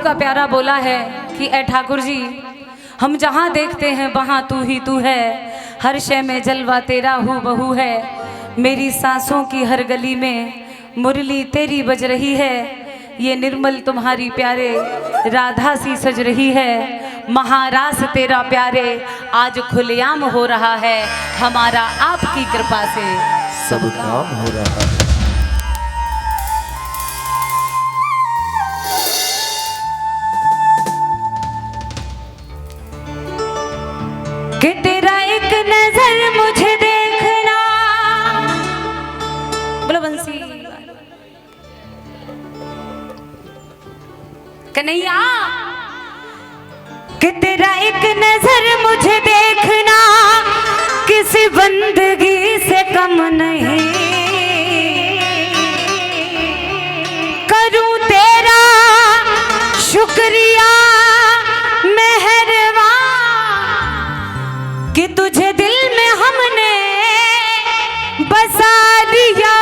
का प्यारा बोला है कि ए ठाकुर जी, हम जहाँ देखते हैं वहाँ तू ही तू है, हर शय में जलवा तेरा हूबहू है, मेरी सांसों की हर गली में मुरली तेरी बज रही है, ये निर्मल तुम्हारी प्यारे राधा सी सज रही है, महारास तेरा प्यारे आज खुलेआम हो रहा है, हमारा आपकी कृपा से सब काम हो रहा है। कि तेरा एक नजर मुझे देखना, बोलो बंसी कन्हैया, कि तेरा एक नजर मुझे देखना किसी बंदगी से कम नहीं, करूं तेरा शुक्रिया मेहरबान कि तुझे दिल में हमने बसा दिया।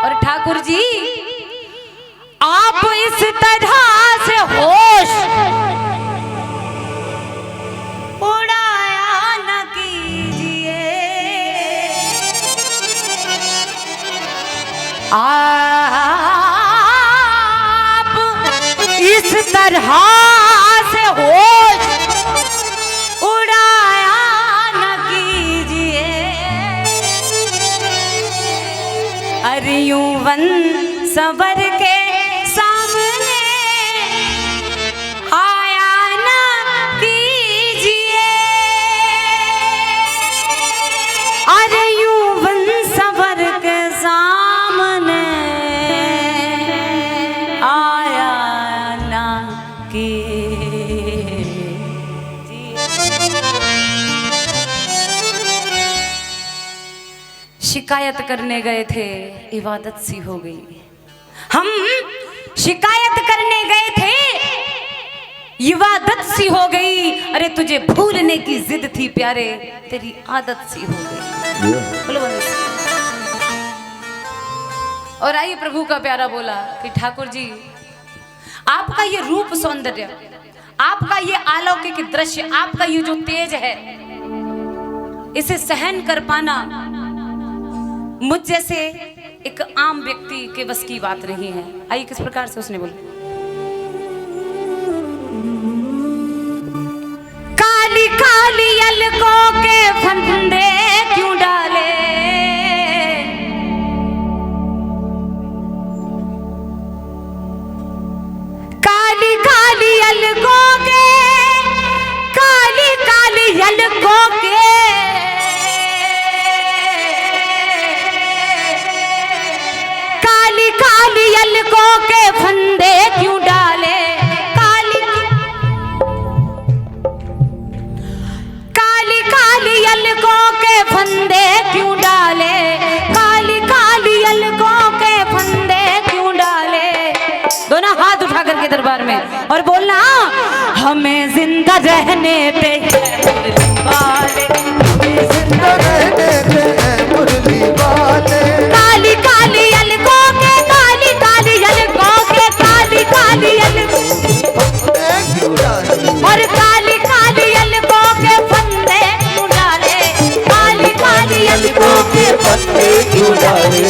और ठाकुर जी आप इस तरह से होश उड़ाया न कीजिए, आप इस तरह से होश उड़ाया न कीजिए, अरे यूं वन सवर के सामने आया न कीजिए, अरे यूं वन सवर के सामने आया न कीजिए। शिकायत करने गए थे, इबादत सी हो गई। हम शिकायत करने गए थे, इबादत सी हो गई। अरे तुझे भूलने की जिद थी प्यारे, तेरी आदत सी हो गई। बोलो और आइए प्रभु का प्यारा बोला कि ठाकुर जी आपका ये रूप सौंदर्य, आपका ये अलौकिक दृश्य, आपका ये जो तेज है, इसे सहन कर पाना मुझ जैसे एक आम व्यक्ति के बस की बात नहीं है। आइए किस प्रकार से उसने बोला, काली काली अलकों के फंदे क्यों डाले, काली काली अलकों के, काली काली अलकों के काली अलकों के फंदे क्यों डाले, काली काली काली अलकों के फंदे क्यों डाले, काली काली अलकों के फंदे क्यों डाले। दोनों हाथ उठा करके दरबार में और बोलना, हमें जिंदा रहने दे मुरली वाले, हमें जिंदा रहने दे मुरली वाले, काली काली अलकों के, काली काली अलकों के, काली काली अलकों और काली काली अलकों के फंदे क्यों डाले, काली काली अलकों के फंदे क्यों डाले।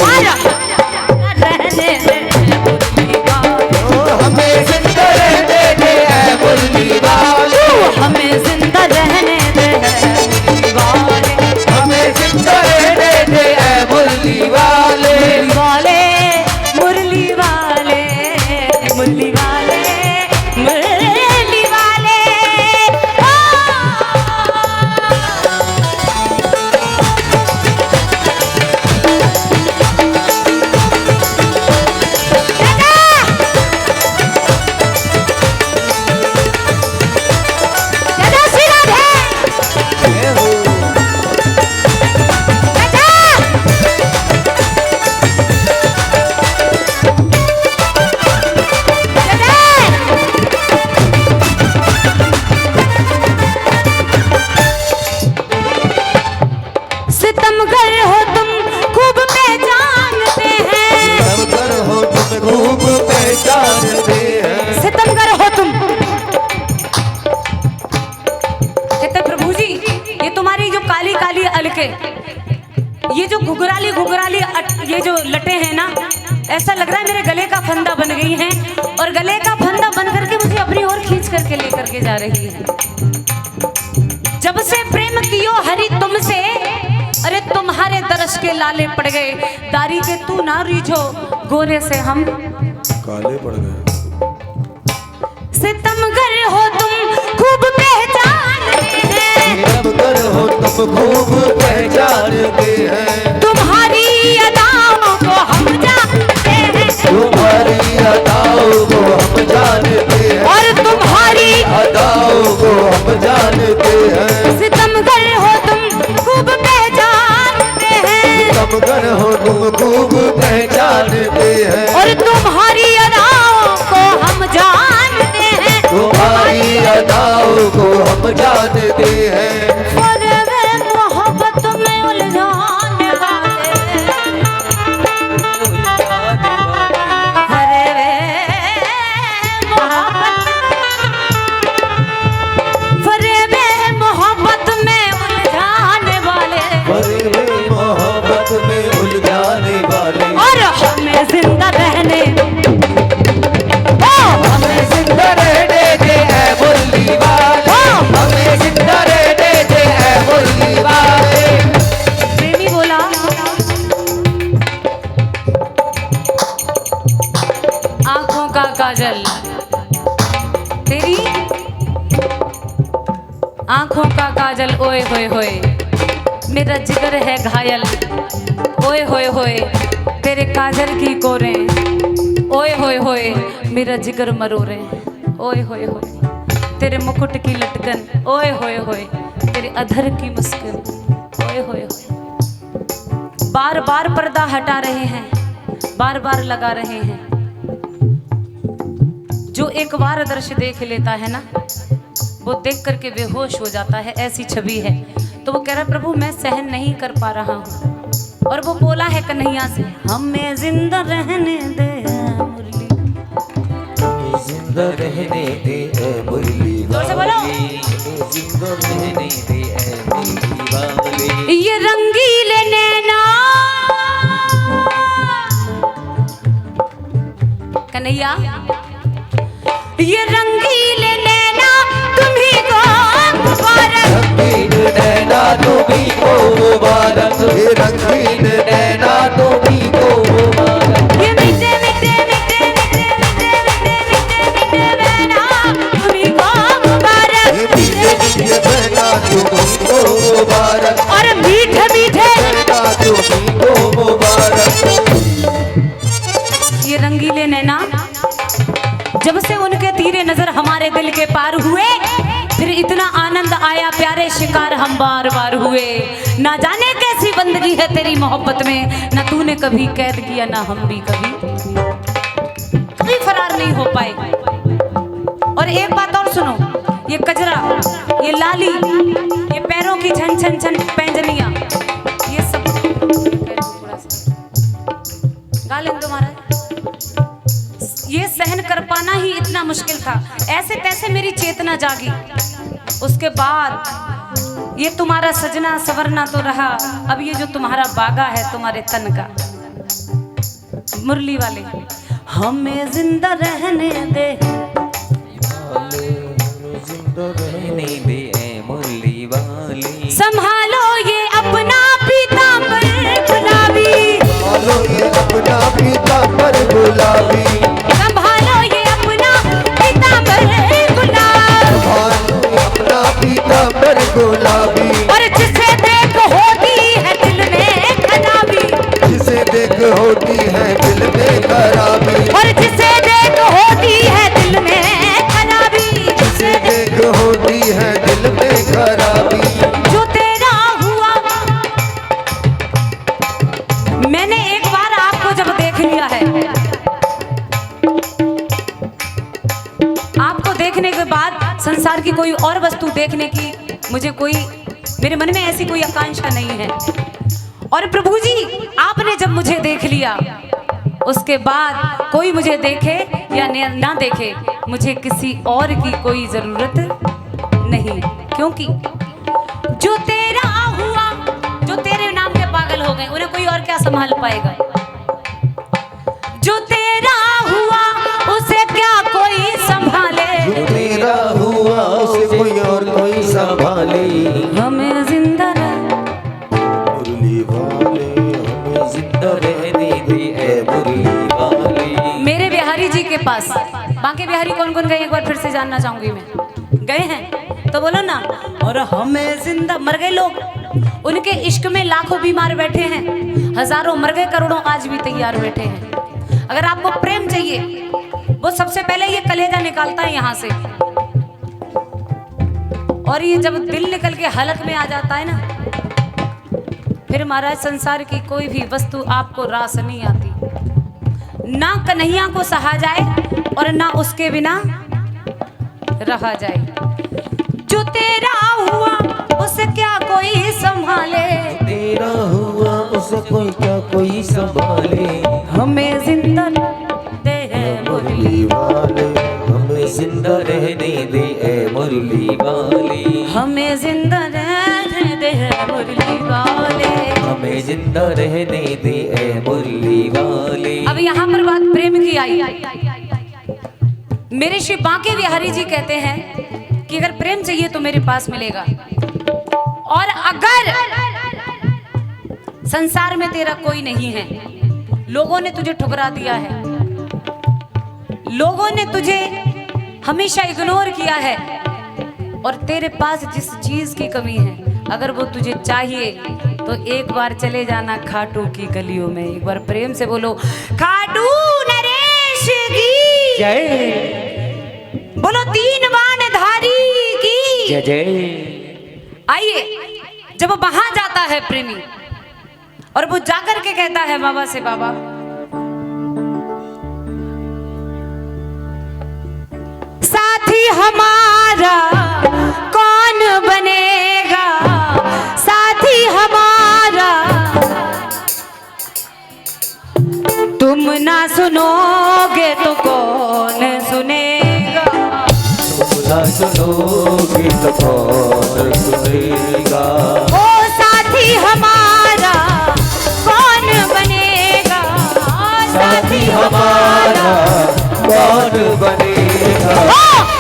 रहने दे मुरली वाले, हमें जिंदा रहने दे मुरली वाले, हमें जिंदा रहने ऐसा लग रहा है मेरे गले का फंदा बन गई हैं और गले का फंदा बन करके मुझे अपनी ओर खींच करके लेकर के जा रही है। जब से प्रेम कियो हरि तुमसे, अरे तुम्हारे दर्श के लाले पड़ गए। दारी के तू ना रीझो, गोरे से हम काले पड़ गए। सितमगर हो तुम खूब पहचानते हैं, सितमगर हो तुम खूब पहचानते हैं। तुम्हारी अदाओं को हम जानते हैं, तुम्हारी अदाओं को हम जानते हैं, और तुम्हारी अदाओं को हम जानते हैं। सितमगर हो तुम खूब पहचानते हैं, सितमगर हो तुम खूब पहचानते हैं, और तुम्हारी अदाओं को हम जानते हैं। तुम्हारी अदाओं को हम जानते हैं। और वे मोहब्बत में उलझाने वाले, अरे वे मोहब्बत, अरे वे मोहब्बत में उलझाने वाले, बड़े मोहब्बत में उलझाने वाले, और हमें जिंदा रहने, हमें जिंदा रहने दे ऐ मुरली वाले, हमें जिंदा रहने दे ऐ मुरली वाले। प्रेमी बोला, आंखों का काजल तेरी, आंखों का काजल, ओए होए होए मेरा जिगर है घायल, ओए होए होए तेरे काजल की कोरें, ओए होए होए मेरा जिगर मरोरे, ओए होए होए तेरे मुकुट की लटकन, ओए होए होए तेरे अधर की मुस्कान, ओए होए होए। बार बार पर्दा हटा रहे हैं, बार बार लगा रहे हैं। जो एक बार दृश्य देख लेता है ना, वो देख करके बेहोश हो जाता है, ऐसी छवि है। तो वो कह रहा है प्रभु मैं सहन नहीं कर पा रहा हूँ, और वो बोला है कन्हैया से, हमें जिंदा रहने दे मुरली, जिंदा रहने दे ऐ मुरली जोर से बोलो। वाले, जिंदा रहने दे ऐ मुरली वाले। ये रंगीले नैना, कन्हैया ये रंगीले नैना तुम्ही को मुबारक, रंगीन नैना तुम्ही को मुबारक, ये रंगीन नैना तुम्ही को मुबारक। ये मीठे मीठे मीठे मीठे मीठे मीठे मीठे मीठे नैना तुम्ही को मुबारक, ये मीठे मीठे नैना तुम्ही को मुबारक, और मीठे मीठे नैना तुम्ही को मुबारक। ये रंगीले नैना जब से उनके तीरे नजर हमारे दिल के पार हुए, फिर इतना आनंद आया प्यारे शिकार हम बार बार हुए। ना जाने कैसी बंदगी है तेरी मोहब्बत में, ना तूने कभी कैद किया ना हम भी कभी फरार नहीं हो पाए। और एक बात और सुनो, ये कजरा, ये लाली, ये पैरों की छन छन छन पैंजनियां, ये सब गालिन तुम्हारा, ये सहन कर पाना ही इतना मुश्किल था। ऐसे तैसे मेरी चेतना जागी, उसके बाद ये तुम्हारा सजना सवरना तो रहा, अब ये जो तुम्हारा बागा है तुम्हारे तन का। मुरली वाले, हमें जिंदा रहने दे, जिंदा रहने दे ऐ मुरली वाले, संभालो ये अपना पीतांबर गुलाबी, संभालो ये अपना पीतांबर गुलाबी, संभालो ये अपना पीतांबर गुलाब, संभालो ये अपना पीतांबर गुलाबी, और जिसे देख होती है दिल में खराबी, जिसे देख होती है दिल में खराबी, और जिसे देख होती है दिल में खराबी, जिसे देख होती है दिल में खराबी। जो तेरा हुआ, मैंने एक बार आपको जब देख लिया है, आपको देखने के बाद संसार की कोई और वस्तु देखने की मुझे कोई, मेरे मन में ऐसी कोई आकांक्षा नहीं है। और प्रभु जी आपने जब मुझे देख लिया, उसके बाद कोई मुझे देखे या ना देखे, मुझे किसी और की कोई जरूरत नहीं, क्योंकि जो तेरा हुआ, जो तेरे नाम के पागल हो गए, उन्हें कोई और क्या संभाल पाएगा। जो तेरा हुआ उसे क्या कोई संभाले, जो तेरा हुआ उसे कोई और कोई संभाले। हमें जिंदा मुरली वाले हमें जिंदा रहने दे ए मुरली वाले। मेरे बिहारी जी के पास बांके बिहारी कौन कौन गए एक बार फिर से जानना चाहूंगी मैं। गए हैं तो बोलो ना। और हमें जिंदा, मर गए लोग, उनके इश्क में लाखों बीमार बैठे हैं, हजारों मर गए, करोड़ों आज भी तैयार बैठे हैं। अगर आपको प्रेम चाहिए वो सबसे पहले ये कलेजा निकालता है यहाँ से, और ये जब दिल निकल के हलक में आ जाता है ना, फिर महाराज संसार की कोई भी वस्तु आपको रास नहीं आती। ना कन्हैया को सहा जाए और ना उसके बिना रहा जाए। जो तेरा हुआ उसे क्या कोई संभाले, तेरा हुआ उसे कोई क्या कोई संभाले। हमें जिंदा दे है मुरली वाले हमें जिंदा रहने दे ए मुरली वाले। हमें जिंदा रहने दे है मुरली वाले। हमें जिंदा रहने दे ए मुरली वाले। अब यहाँ पर बात प्रेम की आई। मेरे श्री बांके बिहारी जी कहते हैं कि अगर प्रेम चाहिए तो मेरे पास मिलेगा, और अगर संसार में तेरा कोई नहीं है, लोगों ने तुझे ठुकरा दिया है, लोगों ने तुझे हमेशा इग्नोर किया है, और तेरे पास जिस चीज की कमी है अगर वो तुझे चाहिए तो एक बार चले जाना खाटू की गलियों में। एक बार प्रेम से बोलो खाटू नरेश की जय। बोलो तीन बाण धारी की जय जय। आइए, जब वो वहां जाता है प्रेमी और वो जाकर के कहता है बाबा से, बाबा साथी हमारा कौन बनेगा, साथी हमारा तुम ना सुनोगे तो कौन सुनेगा, तुम ना सुनोगे तो कौन सुनेगा। ओ साथी हमारा कौन बनेगा, साथी हमारा कौन बनेगा।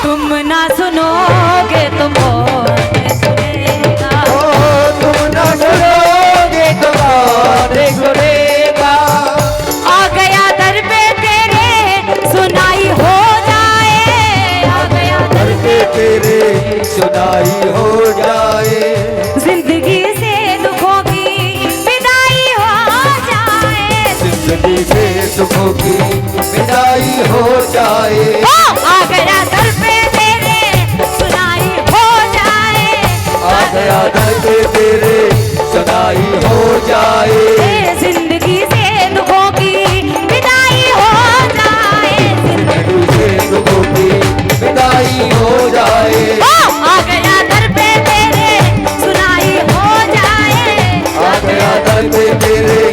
तुम ना सुनोगे तो कौन सुनेगा, तुम ना सुनोगे तो कौन सुनेगा। आ गया दर पे तेरे सुनाई हो जाए, आ गया दर पे तेरे सुनाई हो जाए। जिंदगी से दुखों की विदाई हो जाए, जिंदगी से दुखों की विदाई हो जाए। आ गया दर पे तेरे सुनाई हो जाए, आ गया दर पे तेरे सुनाई हो जाए। जिंदगी से दुखों की विदाई हो जाए, जिंदगी से दुखों की विदाई हो जाए। आ गया दर पे तेरे सुनाई हो जाए, आ गया दर पे तेरे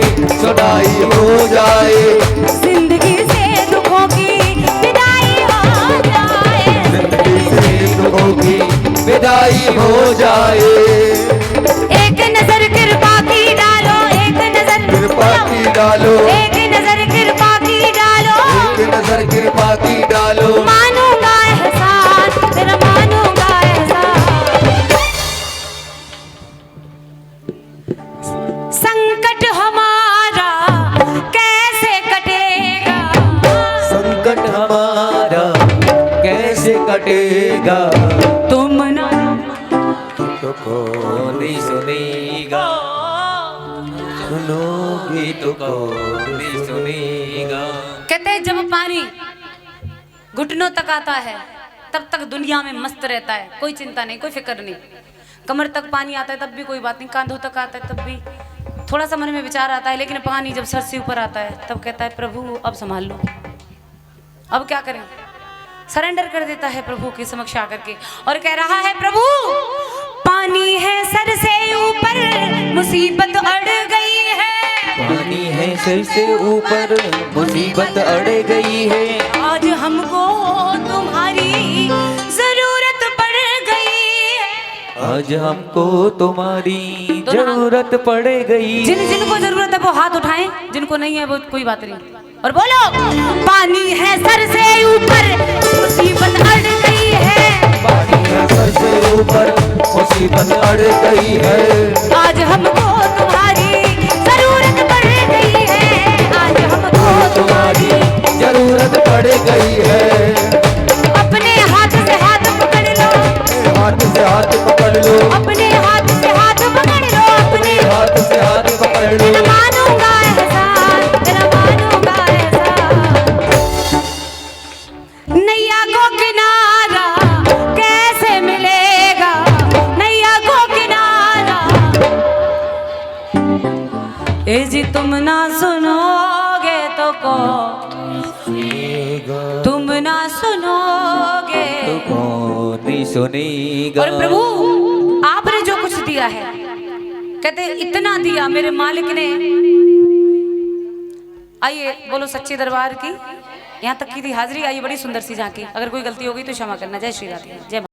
सुनाई हो जाए। जिंदगी से दुखों की विदाई हो जाए, जिंदगी से दुखों की विदाई हो जाए। एक नजर कृपा की डालो, एक नजर कृपा की डालो, एक नजर कृपा की डालो, एक नजर कृपा की डालो। मानूंगा एहसान तेरा, मानूंगा एहसान। संकट हमारा कैसे कटेगा, संकट हमारा कैसे कटेगा। तुम ना तो कौन ही सुनेगा, सुनोगी तो कौन ही सुनेगा। कहते हैं जब पानी घुटनों तक आता है तब तक दुनिया में मस्त रहता है, कोई चिंता नहीं, कोई फिक्र नहीं। कमर तक पानी आता है तब भी कोई बात नहीं, कांधों तक आता है तब भी थोड़ा सा मन में विचार आता है, लेकिन पानी जब सर से ऊपर आता है तब कहता है प्रभु अब संभाल लो, अब क्या करें। सरेंडर कर देता है प्रभु के समक्ष आकर के और कह रहा है प्रभु पानी है सर से ऊपर, मुसीबत अड़ गई है, पानी है सर से ऊपर, मुसीबत अड़ गई है। आज हमको तुम्हारी जरूरत पड़ गई है, आज हमको तुम्हारी जरूरत पड़ गई। जिनको जरूरत है वो हाथ उठाएं, जिनको नहीं है वो कोई बात नहीं। और बोलो, पानी है सर से ऊपर मुसीबत अड़ गई है, पानी है सर से ऊपर मुसीबत अड़ गई है, आज हमको तुम्हारी जरूरत पड़ गई है, आज हमको तुम्हारी जरूरत पड़ गई है। अपने हाथ से हाथ पकड़ लो, हाथ से हाथ पकड़ लो, अपने हाथ से हाथ पकड़ लो, अपने हाथ से हाथ पकड़ लो, तेरा मानूंगा एहसान, तेरा मानूंगा एहसान। नैया को किनारा कैसे मिलेगा, नैया को किनारा, ए जी तुम ना सुनोगे तो को, तुम ना सुनोगे तो कौन ही सुनेगा। और प्रभु आपने जो कुछ दिया है, कहते इतना दिया मेरे मालिक ने। आइए बोलो सच्चे दरबार की यहाँ तक की थी हाजिरी। आइए बड़ी सुंदर सी झांकी, अगर कोई गलती होगी तो क्षमा करना। जय श्री राधे, जय मां।